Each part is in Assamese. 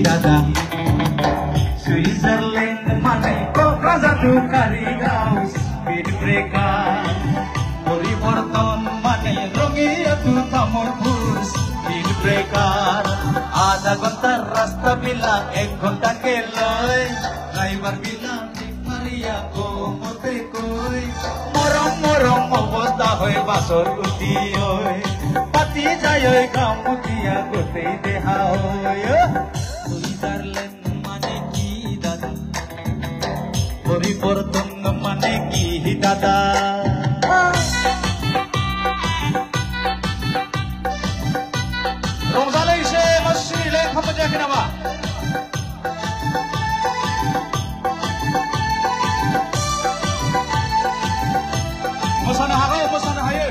দাদা সুইজারল্যান্ড মানে কোকরাঝাড় কারিগাঁও স্পিড ব্রেকার পরিবর্তন মানে রঙিয়া তামরপুর স্পিড ব্রেকার আধা ঘন্টার রাস্তা বিলা 1 ঘন্টাকে লয় ড্রাইভার বিলা মারিয়া কোমতে কই মরম মরম অবস্থা হয়ে বাসর উঠি হয় পাতি যায় কামুতিয়া গোতে দেহা হয় সুইজারল্যান্ড মানে কি দাদা পরিবর্তন মানে কি দাদা রমজানে এসে মসজিদে লেখ হবে দেখে নামা মোসানা Hago মোসানা হায়ে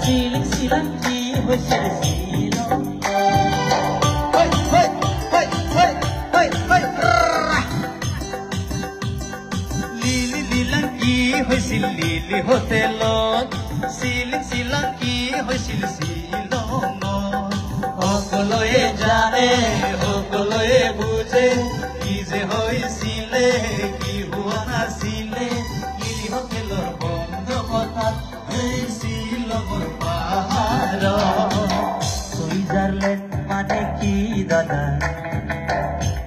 Siling silang ki hosil silong Hey hey hey hey hey hey Lili lilang ki hoisil lili hotelot Siling silang ki hoisil silong Okoloe jane okoloe buje ki je hoisile ki hua na sile lili hotelor bondo kotat Switzerland মানে কি দাদা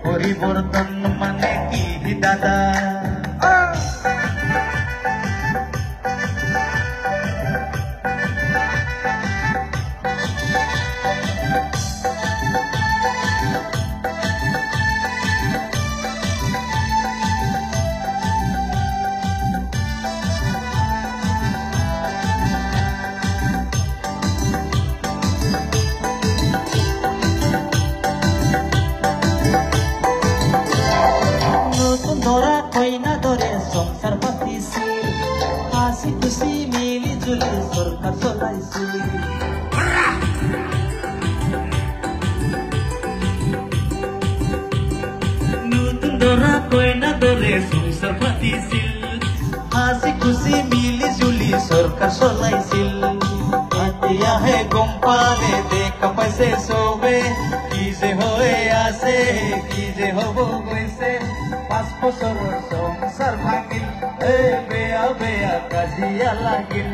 পরিবর্তন মানে কি দাদা ধরা কইনা ধরে সংসার পাতিছি হাসি খুশি মিলি জুলি সরকার চলাইছি নতুন ধরা কইনা ধরে সংসার পাতিছিল হাসি খুশি মিলি জুলি সরকার চলাইছিল এতিয়া হে গম পালে দেখা পাইছে সবে কি যে হয়ে আছে কি যে হব গৈছে 5 বছৰৰ সংসাৰ ভাঙিল বেয়া বেয়া কাজিয়া লাগিল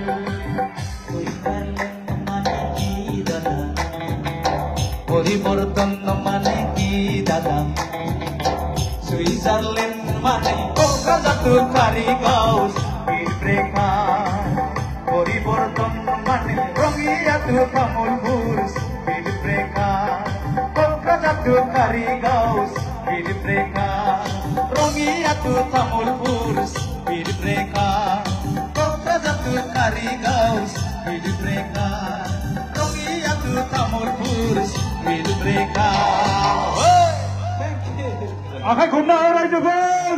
সুইজারল্যান্ড মানে কি দাদা পরিবর্তন মানে কি দাদা সুইজারল্যান্ড মানে কোকরাঝাড় কারিগাঁও স্পিড ব্রেকার পরিবর্তন মানে Rangiya Tamarpur speed breaker Kokrajhar Karigaon speed breaker Rangiya Tamarpur speed breaker Kokrajhar Karigaon speed breaker Rangiya Tamarpur speed breaker আখা খুন্না রাইজুফোন